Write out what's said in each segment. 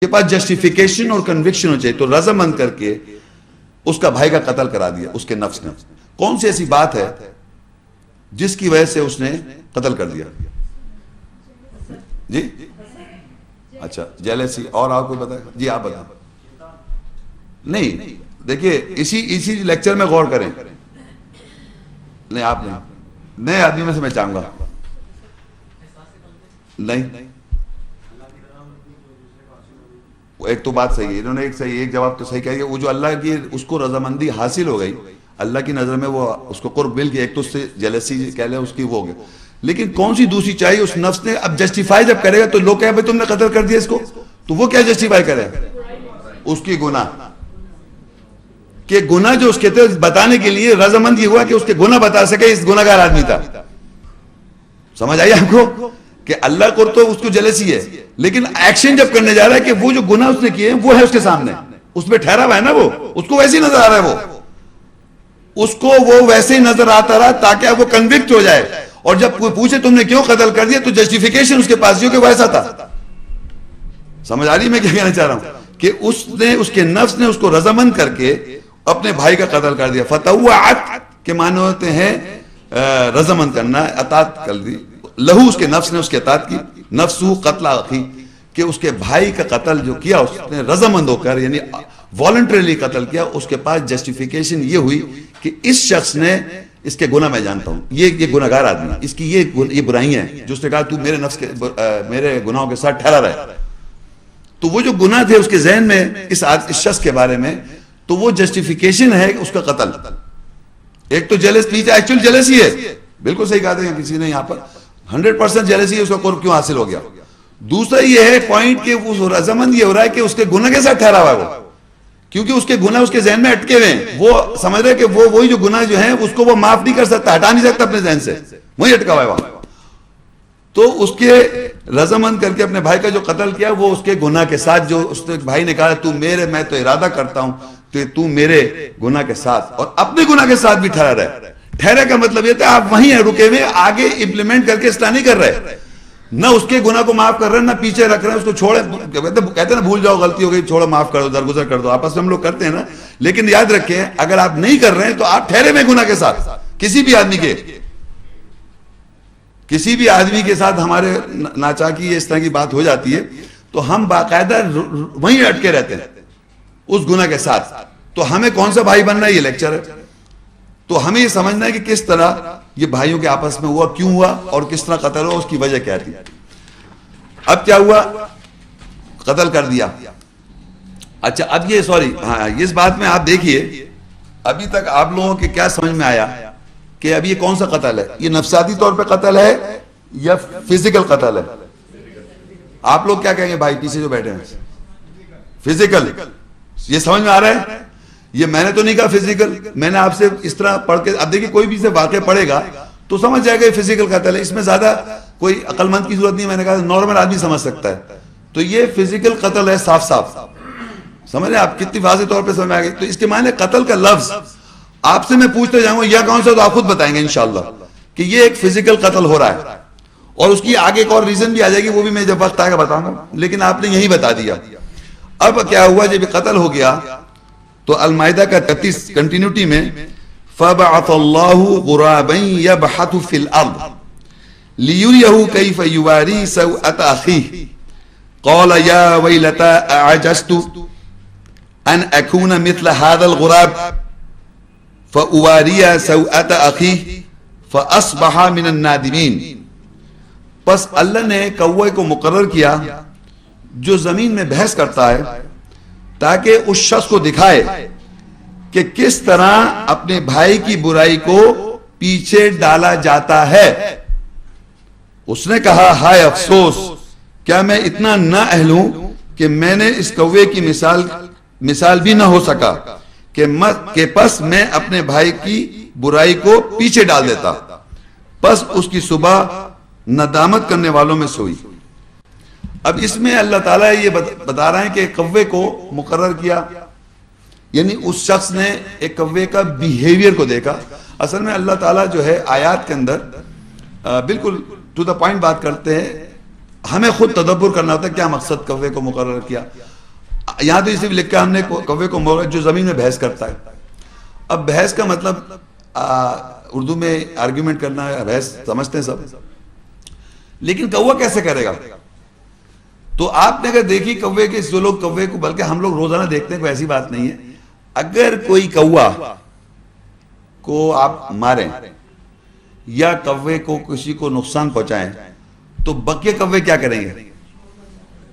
کے پاس جسٹیفیکیشن اور کنوکشن ہو چاہیے، تو رضامند کر کے اس کا بھائی کا قتل کرا دیا اس کے نفس نے. کون سی ایسی بات ہے جس کی وجہ سے اس نے قتل کر دیا؟ جی اچھا جیلسی. اور آپ کو بتائیں؟ جی آپ بتائیں. نہیں دیکھیے اسی لیکچر میں غور کریں. نہیں آپ نہیں، نئے آدمی میں سے میں چاہوں گا. نہیں ایک تو بات صحیح ہے، انہوں نے ایک جواب تو صحیح کہا کہ وہ جو اللہ کی اس کو رضامندی حاصل ہو گئی، اللہ کی نظر میں وہ اس کو قرب مل گیا، ایک تو اس سے جیلسی کہہ لیں اس کی وہ ہو گیا. لیکن کون سی دوسری چاہیے اس نفس نے؟ اب جسٹیفائی جب کرے گا تو لوگ کہیں بھائی تم نے قتل کر دیا اس کو، تو وہ کیا جسٹیفائی کرے؟ اس کی گناہ کہ گناہ جو اس کے تھے بتانے کے لیے رضامند یہ ہوا کہ اس کے گناہ بتا سکے اس گناہ گار آدمی تھا. سمجھ آئی آپ کو کہ اللہ کو تو اس کو جلسی ہے، لیکن ایکشن جب کرنے جا رہا ہے کہ وہ جو گناہ اس نے کیے ہیں وہ ہے اس کے سامنے، اس پہ ٹھہرا ہوا ہے نا، وہ اس کو ویسے ہی نظر آ رہا ہے، وہ اس کو وہ ویسے ہی نظر آتا رہا تاکہ وہ کنوکٹ ہو جائے. اور جب کوئی پوچھے تم نے کیوں قتل کر دیا تو جسٹیفیکیشن اس کے پاس جو کہ وہ ایسا تھا. سمجھ آ رہی میں کیا کہنا چاہ رہا ہوں کہ اس کے نفس نے اس کو رضامند کر کے اپنے بھائی کا قتل کر دیا. فتوعت کے معنی ہوتے ہیں رضامند کرنا، اطاعت کر دی. لہو اس کے نفس نے اس کے اطاعت کی، نفسو قتل اخی کہ اس کے بھائی کا قتل جو کیا اس نے رضامند ہو کر یعنی والنٹریلی قتل کیا. اس کے پاس جسٹیفیکیشن یہ ہوئی کہ اس شخص نے اس کے گناہ میں جانتا ہوں، یہ گناہ گار آدمی، اس کی یہ برائیاں ہیں جو اس نے کہا تو میرے نفس کے میرے گناہوں کے ساتھ ٹھہرا رہے. تو وہ جو گناہ تھے اس کے ذہن میں اس شخص کے بارے میں، تو وہ جسٹیفیکیشن ہے اس کا قتل. ایک تو جیلس پیچھے ایکچوئل جیلسی ہے، بالکل صحیح کہا تھا کسی نے یہاں پر 100% جیلسی ہے، اس کا قرب کیوں حاصل ہو گیا. دوسرا یہ ہے پوائنٹ کہ وہ رضامند یہ ہو رہا ہے کہ اس کے گناہ کے ساتھ ٹھہرا ہوا ہے وہ، کیونکہ اس کے گناہ اس کے ذہن میں اٹکے ہوئے ہیں. وہ سمجھ رہے کہ وہی جو گناہ جو ہیں اس کو وہ معاف نہیں کر سکتا، ہٹا نہیں سکتا اپنے ذہن سے، وہی اٹکا ہوا ہے وہاں. تو اس کے رضامند کر کے اپنے بھائی کا جو قتل کیا وہ اس کے گناہ کے ساتھ، جو اس بھائی نے کہا میں تو ارادہ کرتا ہوں کہ تو میرے گناہ کے ساتھ اور اپنے گناہ کے ساتھ بھی ٹھہرا رہے. ٹھہرے کا مطلب یہ تھا آپ وہیں ہیں رکے ہوئے، آگے امپلیمنٹ کر کے اصلاح نہیں کر رہے، نہ اس کے گناہ کو معاف کر رہے ہیں نہ پیچھے رکھ رہے ہیں اس کو. چھوڑے کہتے ہیں نا بھول جاؤ غلطی ہو گئی چھوڑو معاف کر دو درگزر کر دو، آپس میں ہم لوگ کرتے ہیں نا. لیکن یاد رکھیں اگر آپ نہیں کر رہے ہیں تو آپ ٹھہرے میں گناہ کے ساتھ. کسی بھی آدمی کے ساتھ ہمارے ناچاکی اس طرح کی بات ہو جاتی ہے تو ہم باقاعدہ وہیں اٹکے رہتے ہیں اس گناہ کے ساتھ. تو ہمیں کون سا بھائی بننا ہے یہ لیکچر ہے. تو ہمیں یہ سمجھنا ہے کہ کس طرح یہ بھائیوں کے آپس میں ہوا، کیوں ہوا اور کس طرح قتل ہوا، اس کی وجہ کیا تھی. اب کیا ہوا؟ قتل کر دیا. اچھا اب یہ اس بات میں آپ دیکھیے ابھی تک آپ لوگوں کے کیا سمجھ میں آیا کہ اب یہ کون سا قتل ہے؟ یہ نفسیاتی طور پہ قتل ہے یا فزیکل قتل ہے؟ آپ لوگ کیا کہیں گے بھائی پیچھے جو بیٹھے ہیں؟ فزیکل. یہ سمجھ میں آ رہا ہے؟ یہ میں نے تو نہیں کہا فزیکل، میں نے آپ سے اس طرح پڑھ کے اب دیکھیے کوئی بھی سے واقع پڑھے گا تو سمجھ جائے گا یہ فزیکل قتل ہے. اس میں زیادہ کوئی عقل مند کی ضرورت نہیں، میں نے کہا نارمل آدمی سمجھ سکتا ہے. تو یہ فزیکل قتل ہے صاف سمجھ رہے آپ کتنی واضح طور پہ سمجھ آ گئی. تو اس کے معنی قتل کا لفظ آپ سے میں پوچھتے جاؤں گا یا کون سا تو آپ خود بتائیں گے انشاءاللہ کہ یہ ایک فزیکل قتل ہو رہا ہے. اور اس کی آگے ایک اور ریزن بھی آ جائے گی، وہ بھی میں جب وقت آئے گا بتاؤں گا، لیکن آپ نے یہی بتا دیا. اب کیا ہوا جب قتل ہو گیا تو المائدہ کا 33 کنٹینیوٹی میں فَبَعَثَ اللَّهُ غُرَابًا يَبْحَثُ فِي الْأَرْضِ لِيُرِيَهُ كَيْفَ يُوَارِي سَوْءَةَ أَخِيهِ قَالَ يَا وَيْلَتَا أَعَجَزْتُ أَنْ أَكُونَ مِثْلَ هَذَا الْغُرَابِ فَأُوَارِيَ سَوْءَةَ أَخِيهِ فَأَصْبَحَ مِنَ النَّادِمِينَ. پس اللہ نے کوے کو مقرر کیا جو زمین میں بحث کرتا ہے تاکہ اس شخص کو دکھائے کہ کس طرح اپنے بھائی کی برائی کو پیچھے ڈالا جاتا ہے. اس نے کہا ہائے افسوس، کیا میں اتنا نااہل ہوں کہ میں نے اس کوے کی مثال بھی نہ ہو سکا کہ پس میں اپنے بھائی کی برائی کو پیچھے ڈال دیتا. پس اس کی صبح ندامت کرنے والوں میں سے ہوئی. اب اس میں اللہ تعالیٰ یہ بتا رہے ہیں کہ کوے کو مقرر کیا، یعنی اس شخص نے ایک کوے کا بیہیویئر کو دیکھا. اصل میں اللہ تعالیٰ جو ہے آیات کے اندر بالکل ٹو دا پوائنٹ بات کرتے ہیں. ہمیں خود تدبر کرنا ہوتا ہے کیا مقصد کوے کو مقرر کیا. یہاں تو اسے بھی لکھا ہم نے کوے کو مورخ جو زمین میں بحث کرتا ہے. اب بحث کا مطلب اردو میں آرگیومنٹ کرنا ہے, بحث سمجھتے ہیں سب, لیکن کوا کیسے کرے گا؟ تو آپ نے اگر دیکھی کوے کے, جو لوگ کوے کو, بلکہ ہم لوگ روزانہ دیکھتے ہیں, کوئی ایسی بات نہیں ہے, اگر کوئی کوا کو آپ ماریں یا کوے کو کسی کو نقصان پہنچائیں تو بقیہ کوے کیا کریں گے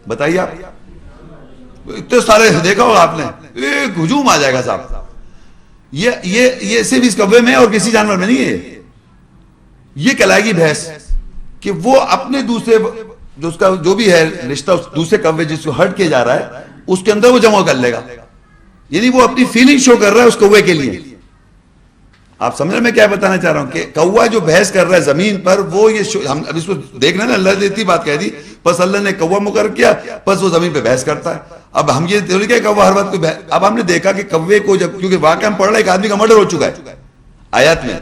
بتائیے آپ؟ اتنے سارے دیکھا ہوگا آپ نے, ایک ہجوم آ جائے گا صاحب. یہ صرف اس کوے میں اور کسی جانور میں نہیں ہے. یہ کہلائے گی بحث کہ وہ اپنے دوسرے جو اس کا جو بھی ہے رشتہ دوسرے کوے جس کو ہرٹ کیا جا رہا ہے اس کے اندر وہ جمع کر لے گا, یعنی وہ اپنی فیلنگ شو کر رہا ہے اس کوے کے لیے. آپ سمجھ رہے میں کیا بتانا چاہ رہا ہوں کہ کوا جو بحث کر رہا ہے زمین پر, وہ یہ ہم اب اس کو دیکھنا نا, اللہ نے اتنی بات کہہ دی, بس اللہ نے کوا مقرر کیا, بس وہ زمین پہ بحث کرتا ہے. اب ہم یہ تھوڑی کہ کوا ہر بات کو اب ہم نے دیکھا کہ کوے کو جب, کیونکہ واقعہ ہم پڑھ رہے ایک آدمی کا مرڈر ہو چکا ہے آیات میں,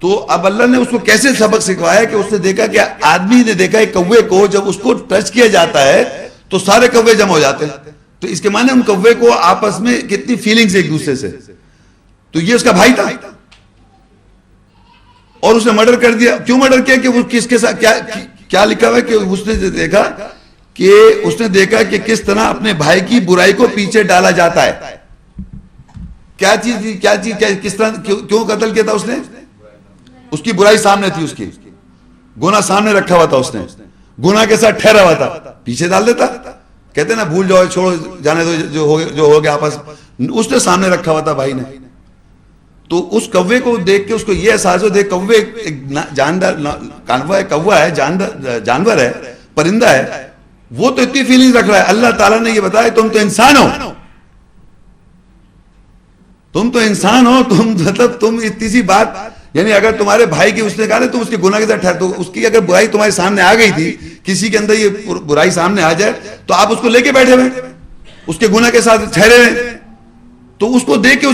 تو اب اللہ نے اس کو کیسے سبق سکھوایا کہ اس نے دیکھا کہ آدمی نے دیکھا ایک کوے کو جب اس کو ٹچ کیا جاتا ہے تو سارے کوے جمع ہو جاتے ہیں. تو اس کے معنی ان کوے کو آپس میں کتنی فیلنگز ایک دوسرے سے, تو یہ اس کا بھائی تھا اور اس نے مرڈر کر دیا. کیوں مرڈر کیا کہ وہ کس کے ساتھ کیا لکھا ہوا ہے کہ اس نے دیکھا کہ کس طرح اپنے بھائی کی برائی کو پیچھے ڈالا جاتا ہے. کیا چیز کس طرح کیوں قتل کیا تھا اس نے؟ اس کی برائی سامنے تھی, اس کی گناہ سامنے رکھا ہوا تھا, اس نے گناہ کے ساتھ ٹھہرا ہوا تھا, پیچھے ڈال دیتا. کہتے ہیں نا بھول جاؤ چھوڑو جانے دو جو ہو گیا آپس, اس نے سامنے رکھا ہوا تھا بھائی نے. تو اس کوے کو دیکھ کے اس کو یہ احساس ہو, دیکھ کوے جاندار کوا ہے, جانور ہے, پرندہ ہے, وہ تو اتنی فیلنگ رکھ رہا ہے. اللہ تعالیٰ نے یہ بتایا تم تو انسان ہو, مطلب تم اتنی سی بات, یعنی اگر تمہارے بھائی کی اس نے کہا نا تم اس کے گناہ کے ساتھ ٹھہر, تو اس کی اگر برائی تمہارے سامنے آ گئی تھی, کسی کے اندر یہ برائی سامنے آ جائے تو آپ اس کو لے کے بیٹھے ہوئے, اس کے گناہ کے ساتھ ٹھہرے ہوئے. تو اس کو دیکھ کے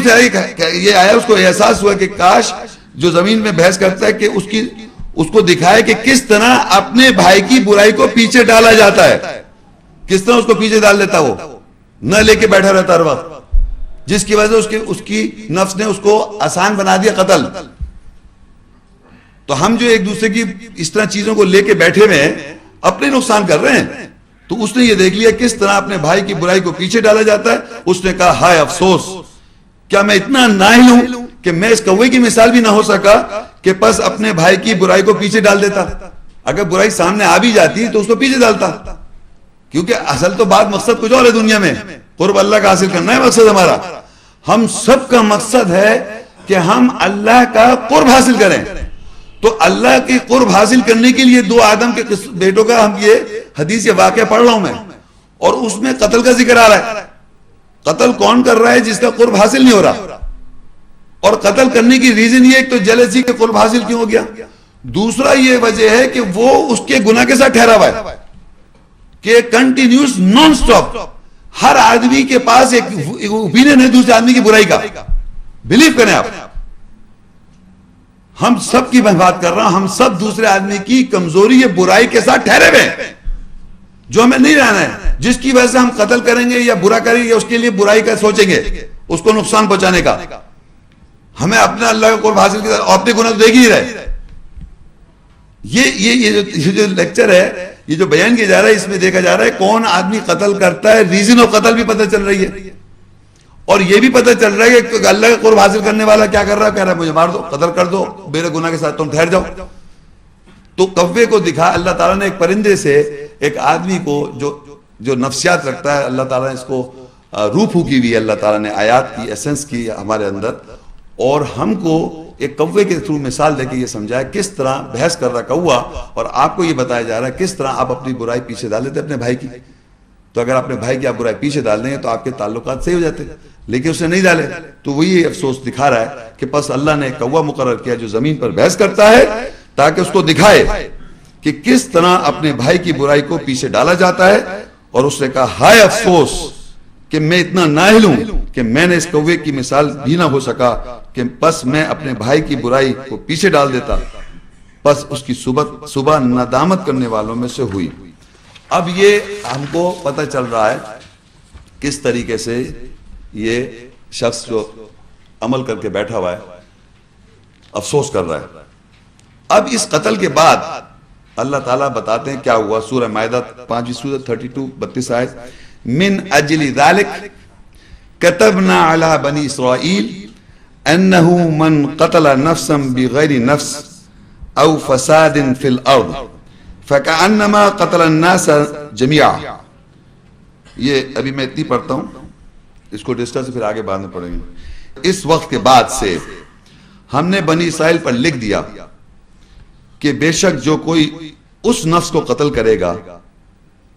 یہ آیا, اس کو احساس ہوا کہ کاش جو زمین میں بحث کرتا ہے کہ اس کو دکھائے کہ کس طرح اپنے بھائی کی برائی کو پیچھے ڈالا جاتا ہے, کس طرح اس کو پیچھے ڈال دیتا, وہ نہ لے کے بیٹھا رہتا ہر وقت, جس کی وجہ سے اس کی نفس نے اس کو آسان بنا دیا قتل. تو ہم جو ایک دوسرے کی اس طرح چیزوں کو لے کے بیٹھے ہوئے ہیں, اپنے نقصان کر رہے ہیں. تو اس نے یہ دیکھ لیا کس طرح اپنے بھائی کی برائی کو پیچھے ڈالا جاتا ہے. اس نے کہا ہائے افسوس, کیا میں اتنا نااہل ہوں کہ میں اس کوے کی مثال بھی نہ ہو سکا کہ بس اپنے بھائی کی برائی کو پیچھے ڈال دیتا. اگر برائی سامنے آ بھی جاتی تو اس کو پیچھے ڈالتا, کیونکہ اصل تو بات مقصد کچھ اور ہے دنیا میں, قرب اللہ کا حاصل کرنا ہے مقصد ہمارا. ہم سب کا مقصد ہے کہ ہم اللہ کا قرب حاصل کریں. تو اللہ کی قرب حاصل کرنے کے لیے دو آدم کے بیٹوں کا ہم یہ حدیث یا واقعہ پڑھ رہا ہوں میں, اور اس میں قتل کا ذکر آ رہا ہے. قتل کون کر رہا ہے؟ جس کا قرب حاصل نہیں ہو رہا. اور قتل کرنے کی ریزن یہ, ایک تو جیلسی کے قرب حاصل کیوں ہو گیا, دوسرا یہ وجہ ہے کہ وہ اس کے گناہ کے ساتھ ٹھہرا ہوا ہے کہ کنٹینیوس نان سٹاپ ہر آدمی کے پاس ایک اوپینین ہے دوسرے آدمی کی برائی کا. بلیو کریں آپ, ہم سب کی میں بات کر رہا ہوں, ہم سب دوسرے آدمی کی کمزوری یا برائی کے ساتھ ٹھہرے ہوئے ہیں جو ہمیں نہیں رہنا ہے, جس کی وجہ سے ہم قتل کریں گے یا برا کریں گے, اس کے لیے برائی کا سوچیں گے, اس کو نقصان پہنچانے کا. ہمیں اپنا اللہ کا قرب حاصل کیا اور اپنے گناہ دیکھ ہی رہے. یہ جو لیکچر ہے, یہ جو بیان کیا جا رہا ہے, اس میں دیکھا جا رہا ہے کون آدمی قتل کرتا ہے, ریزن آف قتل بھی پتہ چل رہی ہے, اور یہ بھی پتہ چل رہا ہے کہ اللہ کا قرب حاصل کرنے والا کیا کر رہا ہے, کہہ رہا ہے مجھے مار دو, قتل کر دو, میرے گناہ کے ساتھ تم ٹھہر جاؤ. تو کوے کو دکھا اللہ تعالیٰ نے ایک پرندے سے ایک آدمی کو جو نفسیات رکھتا ہے, اللہ تعالیٰ نے اس کو روح پھونکی ہوئی ہے, اللہ تعالیٰ نے آیات کی ایسنس کی ہمارے اندر, اور ہم کو ایک کوے کے تھرو مثال دے کے یہ سمجھایا کس طرح بحث کر رہا کوا, اور آپ کو یہ بتایا جا رہا ہے کس طرح آپ اپنی برائی پیچھے ڈال دیتے اپنے بھائی کی. تو اگر اپنے بھائی کی آپ برائی پیچھے ڈال دیں گے تو آپ کے تعلقات صحیح ہو جاتے, لیکن اس نے نہیں ڈالے. تو وہی افسوس دکھا رہا ہے کہ پس اللہ نے کوا مقرر کیا جو زمین پر بحث کرتا ہے تاکہ اس کو دکھائے کہ کس طرح اپنے بھائی کی برائی کو پیچھے ڈالا جاتا ہے. اور اس نے کہا ہائے افسوس کہ میں اتنا نااہل ہوں کہ میں نے اس کوے کی مثال بھی نہ ہو سکا کہ پس میں اپنے بھائی کی برائی کو پیچھے ڈال دیتا. پس اس کی صبح ندامت کرنے والوں میں سے ہوئی. اب یہ ہم کو پتہ چل رہا ہے کس طریقے سے یہ شخص جو عمل کر کے بیٹھا ہوا ہے افسوس کر رہا ہے. اب اس قتل کے بعد اللہ تعالیٰ بتاتے ہیں کیا ہوا. سورہ مائدہ 5 سورہ 32 آیت. من اجل ذلك كتبنا على بني اسرائيل انه من قتل نفسا بغير نفس او فساد في الارض فكأنما قتل الناس جميعا. یہ ابھی میں اتنی پڑھتا ہوں, اس کو ڈسکس پھر آگے بعد میں پڑھیں گے. اس وقت کے بعد سے ہم نے بنی اسرائیل پر لکھ دیا کہ بے شک جو کوئی اس نفس کو قتل کرے گا,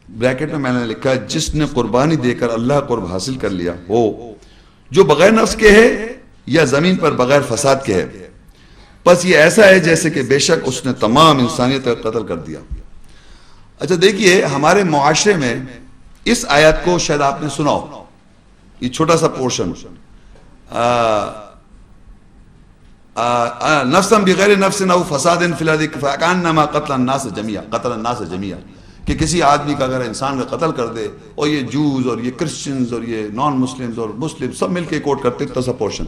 بریکٹ میں نے لکھا جس نے قربانی دے کر اللہ قرب حاصل کر لیا ہو, جو بغیر نفس کے ہے یا زمین پر بغیر فساد کے ہے, پس یہ ایسا ہے جیسے کہ بے شک اس نے تمام انسانیت کا قتل کر دیا. اچھا دیکھیے, ہمارے معاشرے میں اس آیت کو شاید آپ نے سنا ہو, یہ چھوٹا سا پورشن, نفسا بغیر نفس او فساد فی الارض فکأنما قتل الناس جميعا, کہ کسی آدمی کا اگر انسان کا قتل کر دے, اور یہ جوز اور یہ کرسچنز اور یہ نان مسلمز اور مسلم سب مل کے کوٹ کرتے تو سا پورشن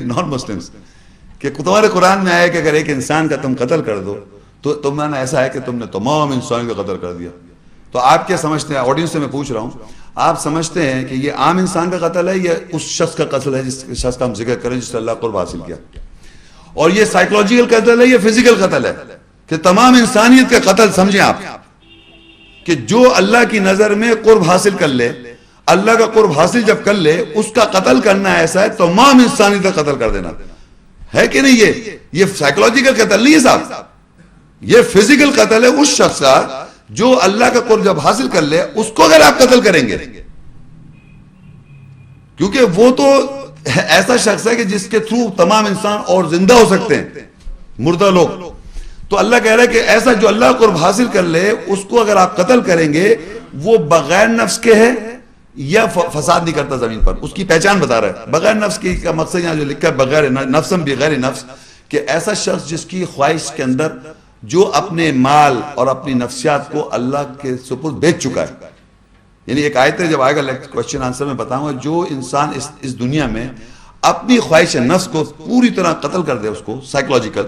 نان مسلمز, کہ تمہارے قرآن میں آیا کہ اگر ایک انسان کا تم قتل کر دو تو تم نے ایسا ہے کہ تم نے تمام انسانوں کا قتل کر دیا. تو آپ کیا سمجھتے ہیں, آڈینس سے میں پوچھ رہا ہوں, آپ سمجھتے ہیں کہ یہ عام انسان کا قتل ہے یا اس شخص کا قتل ہے جس شخص کا ہم ذکر کریں جس نے اللہ قرب حاصل کیا, اور یہ سائیکولوجیکل قتل ہے یا فزیکل قتل ہے, کہ تمام انسانیت کا قتل سمجھیں آپ, کہ جو اللہ کی نظر میں قرب حاصل کر لے, اللہ کا قرب حاصل جب کر لے اس کا قتل کرنا ایسا ہے تمام انسانیت کا قتل کر دینا ہے کہ نہیں. یہ سائیکولوجیکل قتل نہیں ہے صاحب, یہ فزیکل قتل ہے اس شخص کا جو اللہ کا قرب جب حاصل کر لے اس کو اگر آپ قتل کریں گے, کیونکہ وہ تو ایسا شخص ہے کہ جس کے تھرو تمام انسان اور زندہ ہو سکتے ہیں, مردہ لوگ. تو اللہ کہہ رہا ہے کہ ایسا جو اللہ قرب حاصل کر لے اس کو اگر آپ قتل کریں گے, وہ بغیر نفس کے ہے یا فساد نہیں کرتا زمین پر, اس کی پہچان بتا رہا ہے. بغیر نفس کی کا مقصد یہاں جو لکھا ہے بغیر نفسم بغیر نفس, کہ ایسا شخص جس کی خواہش کے اندر جو اپنے مال اور اپنی نفسیات کو اللہ کے سپرد بیچ چکا ہے. یعنی ایک آیت ہے, جب آئے گا کوشچن آنسر میں بتاؤں گا, جو انسان اس دنیا میں اپنی خواہش نفس کو پوری طرح قتل کر دے, اس کو سائیکولوجیکل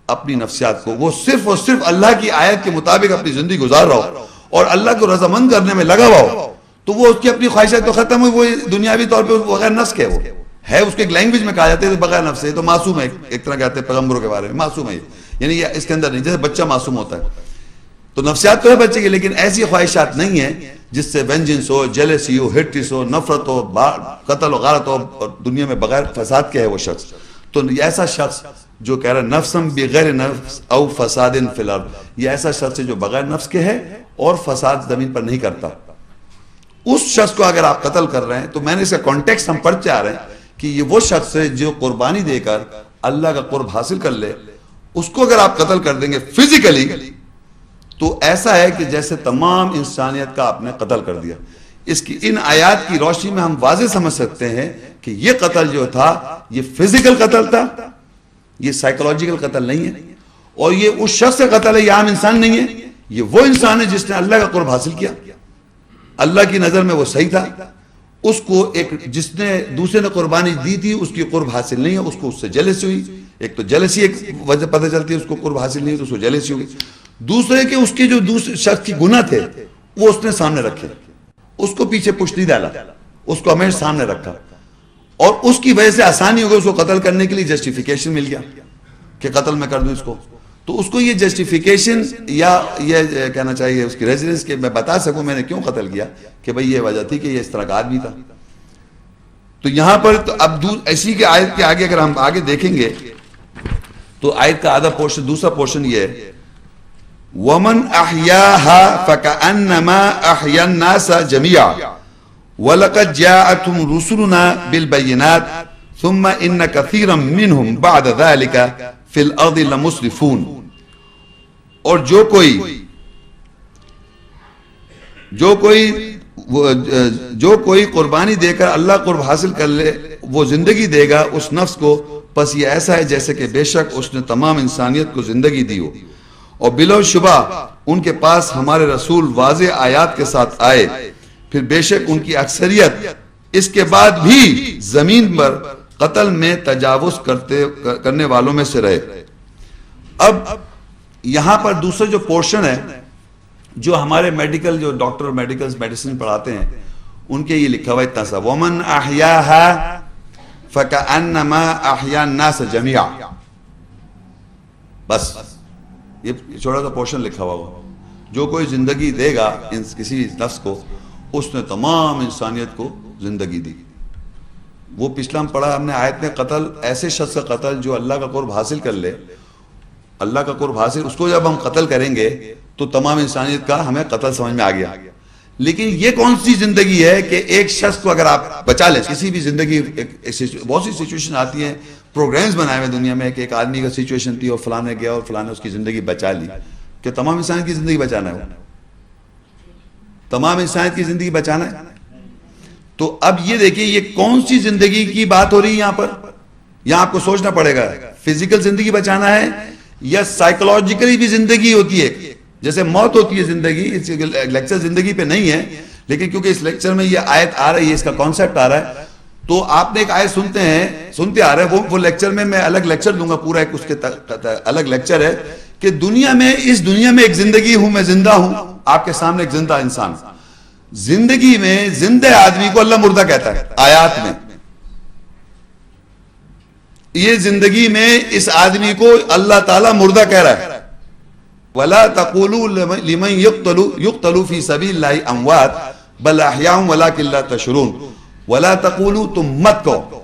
اپنی نفسیات کو, وہ صرف اور صرف اللہ کی آیت کے مطابق اپنی زندگی گزار رہا ہو اور اللہ کو رضامند کرنے میں لگا ہوا ہو, تو وہ اس کی اپنی خواہشات تو ختم ہوئی, وہ دنیاوی طور پہ بغیر نفس کے وہ ہے. اس کے ایک لینگویج میں کہا جاتا ہے بغیر نفس ہے, تو معصوم ہے, ایک طرح کہتے ہیں پیغمبروں کے بارے میں معصوم ہے, یعنی اس کے اندر نہیں, جیسے بچہ معصوم ہوتا ہے. تو نفسیات تو ہے بچے کی, لیکن ایسی خواہشات نہیں ہیں جس سے وینجنس ہو, جیلسی ہو, ہیٹریس ہو, نفرت ہو, قتل و غارت ہو, اور دنیا میں بغیر فساد کے ہے وہ شخص. تو ایسا شخص جو کہہ رہا ہے نفسم بغیر نفس او فساد فی الارض, یہ ایسا شخص ہے جو بغیر نفس کے ہے اور فساد زمین پر نہیں کرتا. اس شخص کو اگر آپ قتل کر رہے ہیں, تو میں نے اس کا کانٹیکسٹ ہم پڑھتے آ رہے ہیں کہ یہ وہ شخص ہے جو قربانی دے کر اللہ کا قرب حاصل کر لے, اس کو اگر آپ قتل کر دیں گے فزیکلی, تو ایسا ہے کہ جیسے تمام انسانیت کا آپ نے قتل کر دیا. اس کی ان آیات کی روشنی میں ہم واضح سمجھ سکتے ہیں کہ یہ قتل جو تھا یہ فزیکل قتل تھا, یہ سائیکولوجیکل قتل نہیں ہے, اور یہ اس شخص کا قتل ہے, یہ عام انسان نہیں ہے, یہ وہ انسان ہے جس نے اللہ کا قرب حاصل کیا, اللہ کی نظر میں وہ صحیح تھا. اس کو ایک جس نے دوسرے نے قربانی دی تھی اس کی قرب حاصل نہیں ہے, اس کو اس سے جیلسی ہوئی. ایک تو جیلسی ایک وجہ پتہ چلتی ہے, اس کو قرب حاصل نہیں ہے تو اس کو جیلسی ہوگی. دوسرے کہ اس کے جو دوسرے شخص کی گناہ تھے وہ اس نے سامنے رکھے, اس کو پیچھے پش نہیں ڈالا, اس کو ہمیشہ سامنے رکھا, اور اس کی وجہ سے آسانی ہو گئی, اس کو قتل کرنے کے لیے جسٹیفیکیشن مل گیا کہ قتل میں کر دوں اس کو. تو اس کو یہ جسٹیفیکیشن یا یہ کہنا چاہیے اس کی ریزیڈنس کہ میں بتا سکوں میں نے کیوں قتل کیا, کہ بھئی یہ وجہ تھی کہ یہ اس طرح کا آدمی تھا. تو یہاں پر تو اب اسی کے آیت کے آگے اگر ہم آگے دیکھیں گے تو آیت کا آدھا پورشن, دوسرا پورشن یہ ہے وَمَنْ أَحْيَاهَا فَكَأَنَّمَا أَحْيَا النَّاسَ جَمِيعًا وَلَقَدْ جَاءَتْهُمْ رُسُلُنَا بِالْبَيِّنَاتِ ثُمَّ إِنَّ كَثِيرًا مِّنْهُمْ بَعْدَ ذَلِكَ فِي الْأَرْضِ لَمُسْرِفُونَ. اور جو کوئی قربانی دے کر اللہ قرب حاصل کر لے وہ زندگی دے گا اس نفس کو, پس یہ ایسا ہے جیسے کہ بے شک اس نے تمام انسانیت کو زندگی دی ہو, اور بلا شبہ ان کے پاس ہمارے رسول واضح آیات کے ساتھ آئے، پھر بے شک ان کی اکثریت اس کے بعد بھی زمین پر قتل میں تجاوز کرنے والوں میں سے رہے۔ اب یہاں پر دوسرا جو پورشن ہے، جو ہمارے میڈیکل جو ڈاکٹر میڈیسن پڑھاتے ہیں، ان کے یہ لکھا ہوا اتنا سا وَمَنْ أَحْيَاهَا فَكَأَنَّمَا أَحْيَا النَّاسَ جَمِيعًا، بس یہ چھوٹا سا پورشن لکھا ہوا، جو کوئی زندگی دے گا کسی نفس کو، اس نے تمام انسانیت کو زندگی دی۔ وہ پچھلا ہم پڑھا ہم نے آیت میں، قتل ایسے شخص کا قتل جو اللہ کا قرب حاصل کر لے، اللہ کا قرب حاصل، اس کو جب ہم قتل کریں گے تو تمام انسانیت کا ہمیں قتل سمجھ میں آ گیا۔ لیکن یہ کون سی زندگی ہے کہ ایک شخص کو اگر آپ بچا لیں، کسی بھی زندگی، بہت سی سچویشن آتی ہیں، پروگرامز بنائے ہوئے دنیا میں کہ ایک آدمی کا سچویشن تھی اور فلاں نے گیا اور فلاں نے اس کی زندگی بچا لی، کہ تمام انسان کی زندگی بچانا ہے، تمام انسانیت کی زندگی بچانا ہے۔ تو اب یہ دیکھیں یہ کون سی زندگی کی بات ہو رہی ہے یہاں پر، یہاں آپ کو سوچنا پڑے گا، فزیکل زندگی بچانا ہے یا سائیکولوجیکلی بھی زندگی ہوتی ہے، جیسے موت ہوتی ہے زندگی، لیکچر زندگی پہ نہیں ہے، لیکن کیونکہ اس لیکچر میں یہ آیت آ رہی ہے، اس کا کانسیپٹ آ رہا ہے، تو آپ نے ایک آیت سنتے آ رہے ہیں، وہ لیکچر میں الگ لیکچر دوں گا، پورا ایک اس کے الگ لیکچر ہے کہ دنیا میں، اس دنیا میں ایک زندگی ہوں، میں زندہ ہوں، آپ کے سامنے ایک زندہ انسان، زندگی میں زندہ آدمی کو اللہ مردہ کہتا ہے آیات میں، یہ زندگی میں اس آدمی کو اللہ تعالیٰ مردہ کہہ رہا ہے۔ وَلَا تَقُولُوا لِمَنْ يُقْتَلُوا فِي سَبِيلِ اللَّهِ أَمْوَاتٌ بَلْ أَحْيَاءٌ وَلَكِنْ لَا تَشْعُرُونَ۔ وَلَا تَقُولُوا، تم مت کہو،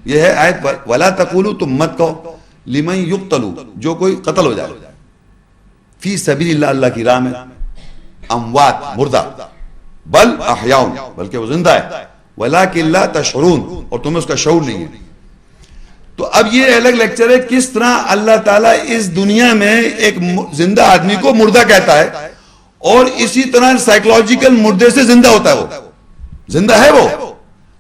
یہ ہے آیت پر، وَلَا تَقُولُوا، تم مت کہو، لِمَنْ يُقْتَلُوا، جو کوئی قتل ہو جائے، فی سبیل اللہ، اللہ کی راہ میں، اموات، مردہ، بل احیاء، بلکہ وہ زندہ ہے، وَلَكِنْ لَا تَشْعُرُونَ، اور تمہیں اس کا شعور نہیں ہے۔ تو اب یہ الگ لیکچر ہے کس طرح اللہ تعالیٰ اس دنیا میں ایک زندہ آدمی کو مردہ کہتا ہے، اور اسی طرح سائیکولوجیکل مردے سے زندہ ہوتا ہے، وہ زندہ ہے وہ،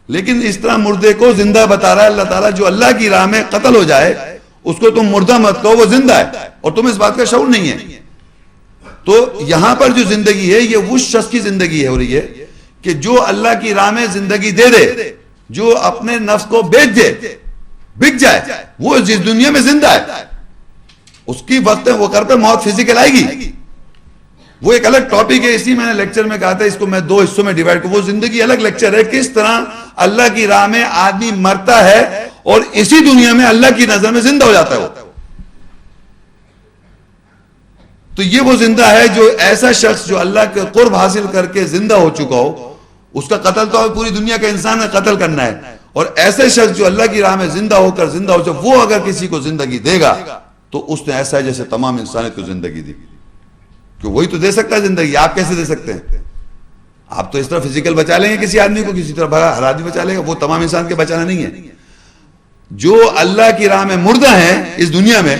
لیکن اس طرح مردے کو زندہ بتا رہا ہے اللہ تعالیٰ، جو اللہ کی راہ میں قتل ہو جائے اس کو تم مردہ مت کہو، وہ زندہ ہے، اور تمہیں اس بات کا شعور نہیں ہے۔ تو یہاں پر جو زندگی ہے یہ اس شخص کی زندگی ہے ہو رہی ہے کہ جو اللہ کی راہ میں زندگی دے دے، جو اپنے نفس کو بیچ دے، بک جائے، وہ جس دنیا میں زندہ ہے، اس کی وقت وہ کر پہ موت فزیکل آئے گی، وہ ایک الگ ٹاپک ہے، اسی میں نے لیکچر میں کہا تھا، اس کو میں دو حصوں میں ڈیوائڈ کروں، وہ زندگی الگ لیکچر ہے، کس طرح اللہ کی راہ میں آدمی مرتا ہے اور اسی دنیا میں اللہ کی نظر میں زندہ ہو جاتا ہے وہ۔ تو یہ وہ زندہ ہے جو ایسا شخص جو اللہ کے قرب حاصل کر کے زندہ ہو چکا ہو، اس کا قتل تو پوری دنیا کا انسان نے قتل کرنا ہے، اور ایسے شخص جو اللہ کی راہ میں زندہ ہو چکا، وہ اگر کسی کو زندگی دے گا تو اس نے ایسا ہے جیسے تمام انسانیت کو زندگی دی، کہ وہی تو دے سکتا ہے زندگی، آپ کیسے دے سکتے ہیں؟ آپ تو اس طرح فزیکل بچا لیں گے کسی آدمی کو، کسی طرح ہر آدمی بچا لے گا، وہ تمام انسان کے بچانا نہیں ہے۔ جو اللہ کی راہ میں مردہ ہیں اس دنیا میں،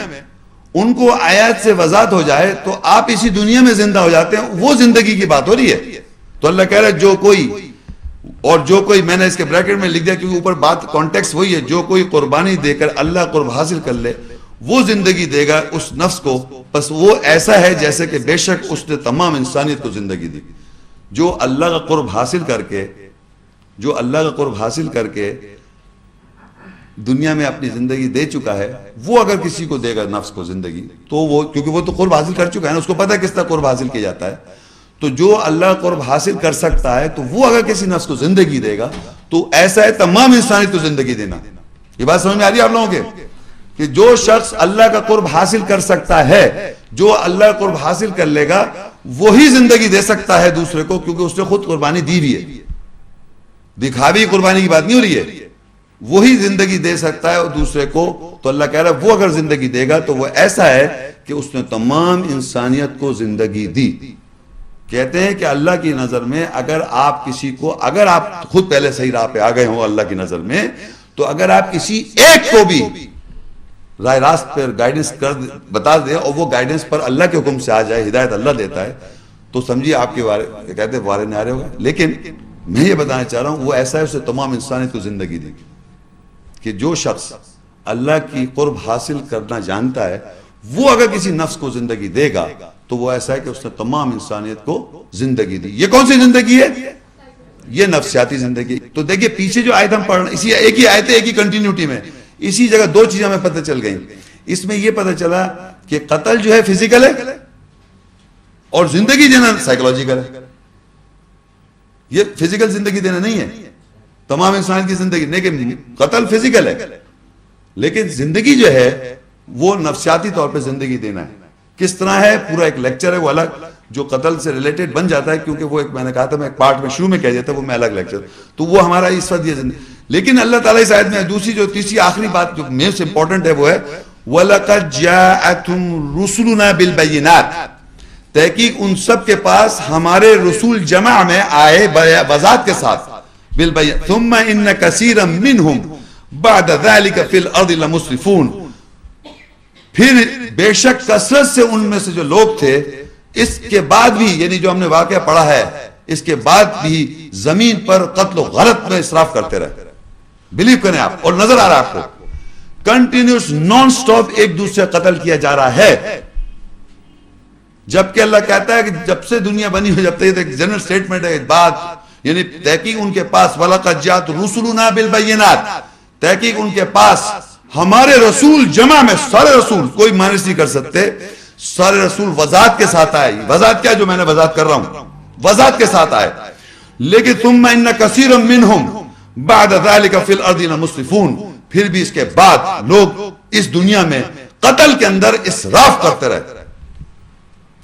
ان کو آیات سے وضاحت ہو جائے تو آپ اسی دنیا میں زندہ ہو جاتے ہیں، وہ زندگی کی بات ہو رہی ہے۔ تو اللہ کہہ رہا ہے جو کوئی میں نے اس کے بریکٹ میں لکھ دیا کیونکہ اوپر بات کانٹیکس وہی ہے، جو کوئی قربانی دے کر اللہ قرب حاصل کر لے، وہ زندگی دے گا اس نفس کو، بس وہ ایسا ہے جیسے کہ بے شک اس نے تمام انسانیت کو زندگی دی۔ جو اللہ کا قرب حاصل کر کے دنیا میں اپنی زندگی دے چکا ہے، وہ اگر کسی کو دے گا نفس کو زندگی، تو وہ کیونکہ وہ تو قرب حاصل کر چکا ہے نا، اس کو پتہ ہے کس طرح قرب حاصل کیا جاتا ہے، تو جو اللہ قرب حاصل کر سکتا ہے تو وہ اگر کسی نفس کو زندگی دے گا تو ایسا ہے تمام انسانیت کو زندگی دینا۔ یہ بات سمجھ میں آ رہی ہے آپ لوگوں کے کہ جو شخص اللہ کا قرب حاصل کر سکتا ہے، جو اللہ قرب حاصل کر لے گا، وہی زندگی دے سکتا ہے دوسرے کو، کیونکہ اس نے خود قربانی دی بھی ہے، دکھاوی قربانی کی بات نہیں ہو رہی ہے، وہی زندگی دے سکتا ہے اور دوسرے کو۔ تو اللہ کہہ رہا ہے وہ اگر زندگی دے گا تو وہ ایسا ہے کہ اس نے تمام انسانیت کو زندگی دی۔ کہتے ہیں کہ اللہ کی نظر میں اگر آپ خود پہلے صحیح راہ پہ آ گئے ہوں اللہ کی نظر میں، تو اگر آپ کسی ایک کو بھی راہ راست پر گائیڈنس بتا دیں اور وہ گائیڈنس پر اللہ کے حکم سے آ جائے، ہدایت اللہ دیتا ہے، تو سمجھیے آپ کے کہتے ہیں وارے نعرے ہوگا۔ لیکن میں یہ بتانا چاہ رہا ہوں وہ ایسا ہے اسے تمام انسانیت کو زندگی دے گی، کہ جو شخص اللہ کی قرب حاصل کرنا جانتا ہے وہ اگر کسی نفس کو زندگی دے گا تو وہ ایسا ہے کہ اس نے تمام انسانیت کو زندگی دی. یہ کون سی زندگی ہے؟ یہ نفسیاتی زندگی. تو دیکھیے پیچھے جو آیت ہم پڑھ رہے ہیں اسی ایک ہی آیت ہے, ایک ہی کنٹینیوٹی میں, اسی جگہ دو چیزیں ہمیں پتہ چل گئیں. اس میں یہ پتہ چلا کہ قتل جو ہے فزیکل ہے اور زندگی دینا سائیکولوجیکل ہے. یہ فزیکل زندگی دینا نہیں ہے تمام انسان کی زندگی, لیکن قتل فزیکل ہے, لیکن زندگی جو ہے وہ نفسیاتی طور پہ زندگی دینا ہے. کس طرح ہے پورا ایک لیکچر ہے وہ الگ, جو قتل سے ریلیٹڈ بن جاتا ہے, کیونکہ وہ ایک میں نے کہا تھا میں ایک پارٹ میں شروع میں کہہ دیتا وہ میں الگ لیکچر, تو وہ ہمارا اس وقت یہ زندگی. لیکن اللہ تعالیٰ اس آیت میں دوسری جو تیسری آخری بات جو موسٹ امپورٹنٹ ہے وہ ہے وَلَقَدْ جَاءَتْهُمْ رُسُلُنَا بِالْبَيِّنَاتِ, تحقیق ان سب کے پاس ہمارے رسول جمع میں آئے وضاحت کے ساتھ, بِالْبَيِّنَاتِ ثُمَّ إِنَّ كَثِيرًا مِّنْهُمْ بَعْدَ ذَلِكَ فِي الْأَرْضِ لَمُسْرِفُونَ, پھر بے شک کثرت سے ان میں سے جو لوگ تھے اس کے بعد بھی, یعنی جو ہم نے واقعہ پڑھا ہے اس کے بعد بھی زمین پر قتل و غلط میں اسراف کرتے رہے. بلیو کریں آپ, اور نظر آ رہا آپ کو کنٹینیوس نان سٹاپ ایک دوسرے قتل کیا جا رہا ہے. جبکہ اللہ کہتا ہے کہ جب سے دنیا بنی ہوئی, جب تک ایک جنرل سٹیٹمنٹ ہے بات, یعنی تحقیق ان کے پاس وَلَقَدْ جَاءَتْ رُسُلُنَا بِالْبَيِّنَاتِ, تحقیق ان کے پاس ہمارے رسول جمع میں, سارے رسول کوئی مانس نہیں کر سکتے, سارے رسول وضاحت کے ساتھ آئے. وضاحت کیا جو میں نے وضاحت کر رہا ہوں, وضاحت کے ساتھ آئے. لیکن ثُمَّ إِنَّ كَثِيرًا مِّنْهُمْ بَعْدَ ذَلِكَ فِي الْأَرْضِ لَمُسْرِفُونَ, پھر بھی اس کے بعد لوگ اس دنیا میں قتل کے اندر اسراف کرتے رہتے,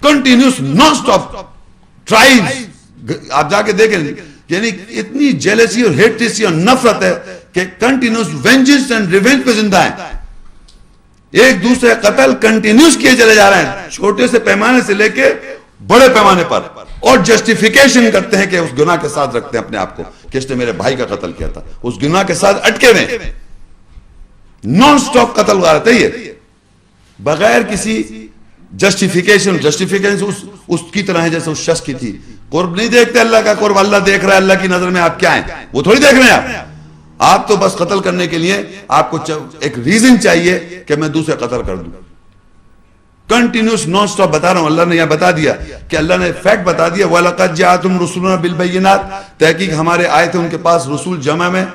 کنٹینیوس نان سٹاپ ٹرائبز. آپ جا کے دیکھیں, یعنی اتنی جیلسی اور ہیٹریسی اور نفرت ہے کہ کنٹینیوس وینجنس اینڈ ریونج پہ زندہ ہیں. ایک دوسرے قتل کنٹینیوس کیے چلے جا رہے ہیں, چھوٹے سے پیمانے سے لے کے بڑے پیمانے پر, اور جسٹیفیکیشن کرتے ہیں کہ اس گناہ کے ساتھ رکھتے ہیں اپنے آپ کو کہ اس نے میرے بھائی کا قتل کیا تھا, اس گناہ کے ساتھ اٹکے ہوئے نان سٹاپ قتل ہو رہا تھا یہ بغیر کسی جسٹیفیکیشن. جسٹیفیکیشن اس کی طرح ہے جیسے اس شخص کی تھی. قرب نہیں دیکھتے اللہ کا, قرب اللہ دیکھ رہا ہے, اللہ کی نظر میں آپ کیا ہیں وہ تھوڑی دیکھ رہے ہیں آپ تو بس قتل کرنے کے لیے آپ کو ایک ریزن چاہیے کہ میں دوسرے قتل کر دوں. کنٹینیوس نان سٹاپ بتا رہا ہوں. اللہ نے یہاں بتا دیا کہ اللہ نے فیکٹ بتا دیا وَلَقَدْ جَاءَتْهُمْ رُسُلُنَا بِالْبَيِّنَاتِ, تحقیق ہمارے آئے تھے ان کے پاس رسول جمع میں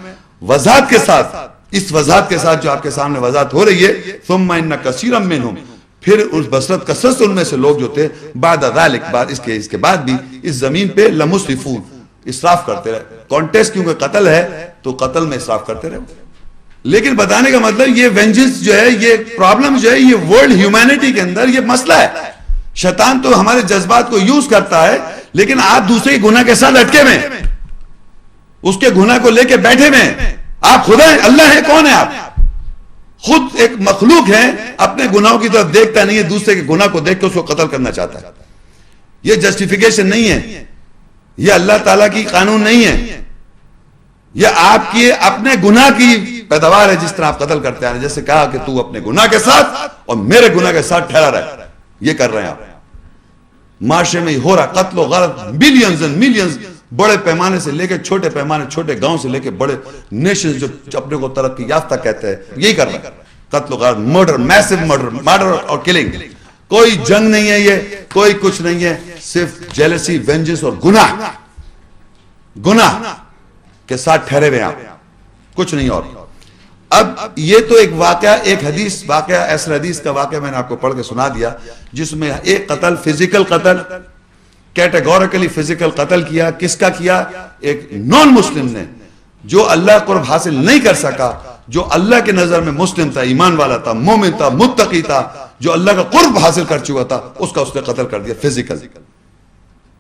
وضاحت کے ساتھ, اس وضاحت کے ساتھ جو آپ کے سامنے وضاحت ہو رہی ہے. ثُمَّ إِنَّ كَثِيرًا مِّنْهُمْ, پھر اس بسرت کثرت سے ان میں سے لوگ جو تھے بعد ذلك, بعد اس کے بعد بھی اس زمین پہ لمسرفون, اسراف کرتے رہے. کانٹیسٹ کیونکہ قتل ہے تو قتل میں اسراف کرتے رہے. لیکن بتانے کا مطلب یہ وینجنس جو ہے, یہ پرابلم جو ہے, یہ ورلڈ ہیومینٹی کے اندر یہ مسئلہ ہے. شیطان تو ہمارے جذبات کو یوز کرتا ہے, لیکن آپ دوسرے کے گناہ کے ساتھ اٹکے میں, اس کے گناہ کو لے کے بیٹھے میں. آپ خدا ہیں, اللہ ہے, کون ہے آپ؟ خود ایک مخلوق ہے, اپنے گناہوں کی طرف دیکھتا نہیں ہے, دوسرے کے گناہ کو دیکھ کے اس کو قتل کرنا چاہتا ہے. یہ جسٹیفیکیشن نہیں ہے, یہ اللہ تعالیٰ کی قانون نہیں ہے, یہ آپ کی اپنے گناہ کی پیداوار ہے. جس طرح آپ قتل کرتے ہیں, جیسے کہا کہ تو اپنے گناہ کے ساتھ اور میرے گناہ کے ساتھ ٹھہرا رہے, یہ کر رہے ہیں آپ. معاشرے میں ہو رہا قتل و غارت, ملینز اینڈ ملینز, بڑے پیمانے سے لے کے چھوٹے پیمانے, چھوٹے گاؤں سے لے کے بڑے نیشنز جو اپنے کو ترقی یافتہ کہتے ہیں, یہی کر رہے ہیں. قتل و غارت, مرڈر, میسو مرڈر اور کلنگ. کوئی جنگ نہیں ہے, یہ کوئی کچھ نہیں ہے, صرف جیلسی, وینجنس اور گناہ کے ساتھ ٹھہرے ہوئے آپ, کچھ نہیں اور. اب یہ تو ایک واقعہ, ایک حدیث واقعہ, ایسا حدیث کا واقعہ میں نے آپ کو پڑھ کے سنا دیا جس میں ایک قتل, فزیکل قتل, کیٹیگوریکلی فزیکل قتل کیا. کس کا کیا؟ ایک نان مسلم نے, جو اللہ قرب حاصل نہیں کر سکا, جو اللہ کے نظر میں مسلم تھا, ایمان والا تھا, مومن تھا, متقی تھا, جو اللہ کا قرب حاصل کر چکا تھا, اس کا اس نے قتل کر دیا فزیکل.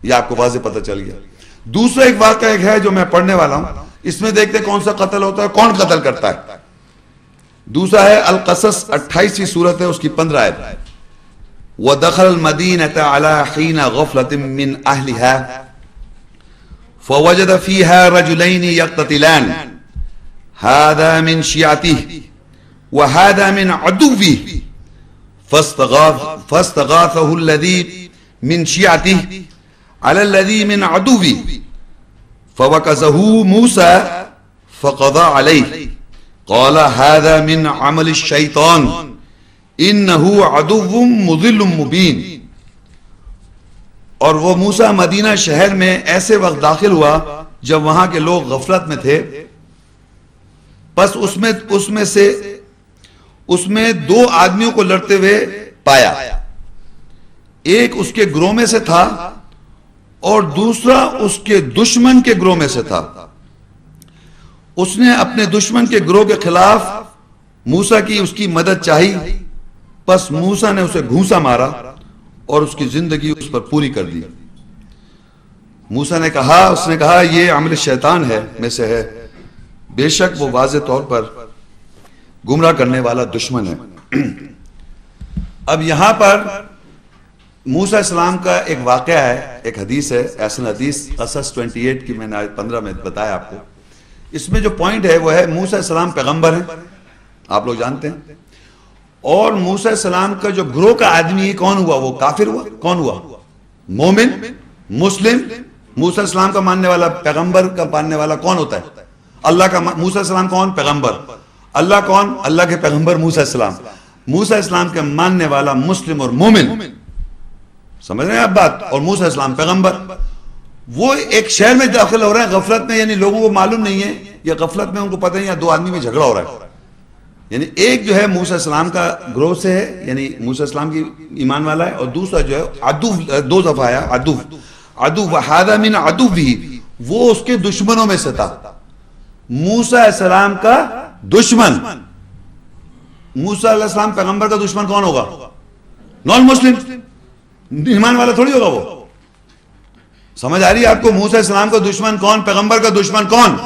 یہ آپ کو واضح پتہ چل گیا. دوسرا ایک واقعہ ایک ہے جو میں پڑھنے والا ہوں, اس میں دیکھتے کون سا قتل ہوتا ہے, کون قتل کرتا ہے. دوسرا ہے القصص 28 سورت ہے, اس کی 15 آیت. وَدَخَلَ الْمَدِينَةَ عَلَى حِينَ غَفْلَةٍ مِّنْ أَهْلِهَا فوجد فيها رجلين يقتتلان هذا من شيعته وهذا من عدوه فاستغاثه الذي من شيعته على الذي من عدوه فوكزه موسى فقضى عليه قال هذا من عمل الشيطان إنه عدو مضل مبين اور وہ موسیٰ مدینہ شہر میں ایسے وقت داخل ہوا جب وہاں کے لوگ غفلت میں تھے. بس اس میں دو آدمیوں کو لڑتے ہوئے پایا. ایک اس کے گروہ میں سے تھا اور دوسرا اس کے دشمن کے گروہ میں سے تھا. اس نے اپنے دشمن کے گروہ کے خلاف موسیٰ کی اس کی مدد چاہی. بس موسیٰ نے اسے گھونسا مارا اور اس کی زندگی اس پر پوری کر دی. موسیٰ نے کہا یہ عمل شیطان ہے میں سے ہے، بے شک وہ واضح طور پر گمراہ کرنے والا دشمن ہے. اب یہاں پر موسیٰ السلام کا ایک واقعہ ہے، ایک حدیث ہے، ایسن حدیث قصص 28 کی میں نے آیت 15 میں بتایا آپ کو. اس میں جو پوائنٹ ہے وہ ہے موسیٰ السلام پیغمبر ہیں، آپ لوگ جانتے ہیں، اور موسیٰ السلام کا جو گروہ کا آدمی کون ہوا؟ وہ کافر ہوا. کون ہوا؟ مومن مسلم. موسیٰ السلام کا ماننے والا، پیغمبر کا ماننے والا کون ہوتا ہے؟ اللہ کا. موسیٰ السلام کون؟ پیغمبر. اللہ کون؟ اللہ کے پیغمبر موسیٰ السلام. موسیٰ السلام کے ماننے والا مسلم اور مومن، سمجھ رہے ہیں آپ بات؟ اور موسیٰ السلام پیغمبر. وہ ایک شہر میں داخل ہو رہے ہیں غفلت میں، یعنی لوگوں کو معلوم نہیں ہے، یا غفلت میں ان کو پتہ نہیں، یا دو آدمی میں جھگڑا ہو رہا ہے. یعنی ایک جو ہے موسیٰ السلام کا گروہ سے ہے، یعنی موسیٰ السلام کی ایمان والا ہے، اور دوسرا جو ہے عدو، دو دفعہ آیا عدو وحادہ من عدو بھی، وہ اس کے دشمنوں میں سے تھا. موسیٰ السلام کا دشمن. موسیٰ علیہ السلام پیغمبر کا دشمن کون ہوگا؟ نان مسلم، ایمان والا تھوڑی ہوگا وہ. سمجھ آ رہی ہے آپ کو؟ موسیٰ السلام کا دشمن کون؟ پیغمبر کا دشمن کون؟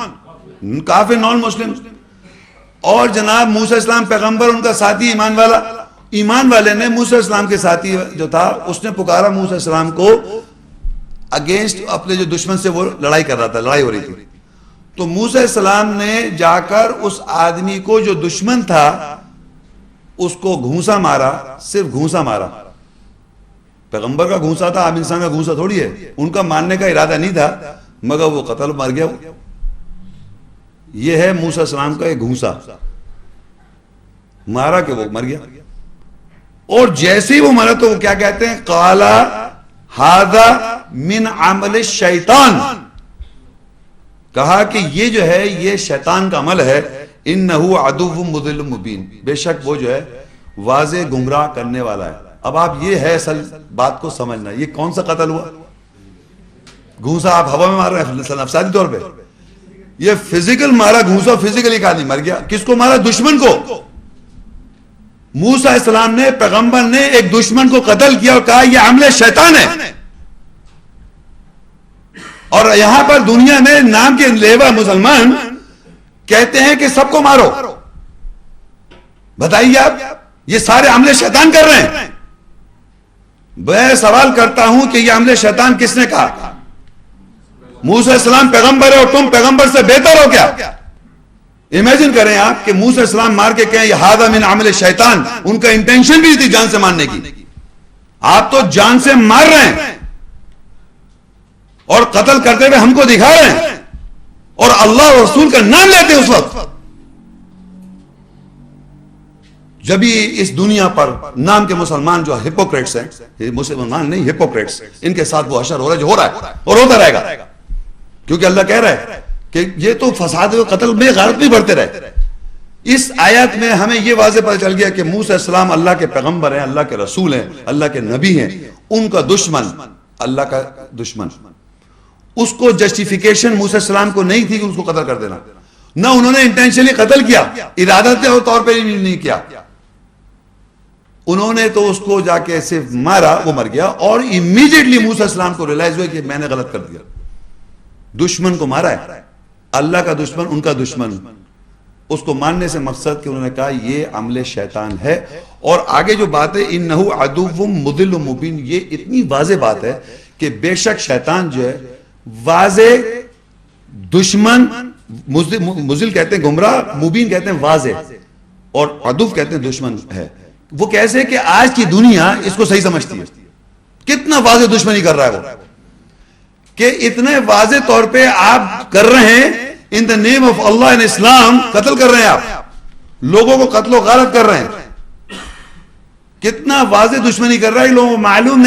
کافر، نان مسلم. اور جناب موسیٰ السلام پیغمبر، ان کا ساتھی ایمان والا. ایمان والے نے موسیٰ السلام کے ساتھی جو تھا اس نے پکارا موسیٰ السلام کو اگینسٹ اپنے جو دشمن سے وہ لڑائی کر رہا تھا، لڑائی ہو رہی تھی. تو موسیٰ السلام نے جا کر اس آدمی کو جو دشمن تھا اس کو گھونسا مارا، صرف گھونسا مارا. پیغمبر کا گھونسا تھا، عام انسان کا گھونسا تھوڑی ہے. ان کا ماننے کا ارادہ نہیں تھا مگر وہ قتل مر گیا. یہ ہے موسیٰ السلام کا ایک گھونسا مارا کہ وہ مر گیا. اور جیسے ہی وہ مرا تو وہ کیا کہتے ہیں؟ قال ھذا من عمل الشیطان. کہا کہ یہ جو ہے یہ شیطان کا عمل ہے. انہ عدو مضل مبین، بے شک وہ جو ہے واضح گمراہ کرنے والا ہے. اب آپ یہ ہے اصل بات کو سمجھنا. یہ کون سا قتل ہوا؟ گھونسا آپ ہوا میں مار رہے ہیں افسادی طور پہ. یہ فزیکل مارا گھونسا، فزیکلی ایک آدمی مر گیا. کس کو مارا؟ دشمن کو. موسیٰ السلام نے، پیغمبر نے ایک دشمن کو قتل کیا اور کہا یہ عمل شیطان ہے. اور یہاں پر دنیا میں نام کے لیوا مسلمان کہتے ہیں کہ سب کو مارو. بتائیے آپ، یہ سارے عمل شیطان کر رہے ہیں. میں سوال کرتا ہوں کہ یہ عمل شیطان کس نے کہا؟ موسیٰ السلام پیغمبر ہے اور تم پیغمبر سے بہتر ہو کیا؟ امیجن کریں آپ کہ موسیٰ السلام مار کے کہیں یہ ھذا من عمل شیطان. ان کا انٹینشن بھی تھی جان سے مارنے کی. آپ تو جان سے مار رہے ہیں اور قتل کرتے ہوئے ہم کو دکھا رہے ہیں اور اللہ اور رسول کا نام لیتے اس وقت. جب ہی اس دنیا پر نام کے مسلمان جو ہپوکریٹس ہیں، مسلمان نہیں ہپوکریٹس، ان کے ساتھ وہ حشر ہو رہا ہے جو ہو رہا ہے اور ہوتا رہے گا. کیونکہ اللہ کہہ رہا ہے کہ یہ تو فساد و قتل میں غارت بھی بڑھتے رہے. اس آیت میں ہمیں یہ واضح پتہ چل گیا کہ موسیٰ السلام اللہ کے پیغمبر ہیں، اللہ کے رسول ہیں، اللہ کے نبی ہیں. ان کا دشمن اللہ کا دشمن. اس کو جسٹیفیکیشن موسیٰ السلام کو نہیں تھی کہ اس کو قتل کر دینا. نہ انہوں نے انٹینشنلی قتل کیا، ارادت طور پہ نہیں کیا. انہوں نے تو اس کو جا کے صرف مارا، وہ مر گیا. اور امیڈیٹلی موسیٰ السلام کو ریلائز ہوا کہ میں نے غلط کر دیا. دشمن کو مارا ہے، اللہ کا دشمن، ان کا دشمن. اس کو ماننے سے مقصد کہ انہوں نے کہا یہ عمل شیطان ہے. اور آگے جو بات ہے انہ عدو مضل مبین، یہ اتنی واضح بات ہے کہ بے شک شیطان جو ہے واضح دشمن، مضل کہتے ہیں گمراہ، مبین کہتے ہیں واضح، اور عدو کہتے ہیں دشمن ہے. وہ کیسے کہ آج کی دنیا اس کو صحیح سمجھتی ہے. کتنا واضح دشمنی کر رہا ہے وہ، کہ اتنے واضح طور پہ آپ کر رہے ہیں ان دا نیم آف اللہ ان اسلام، قتل کر رہے ہیں آپ لوگوں کو، قتل و غارت کر رہے ہیں. کتنا واضح دشمنی کر رہا ہے، لوگوں کو معلوم نہیں.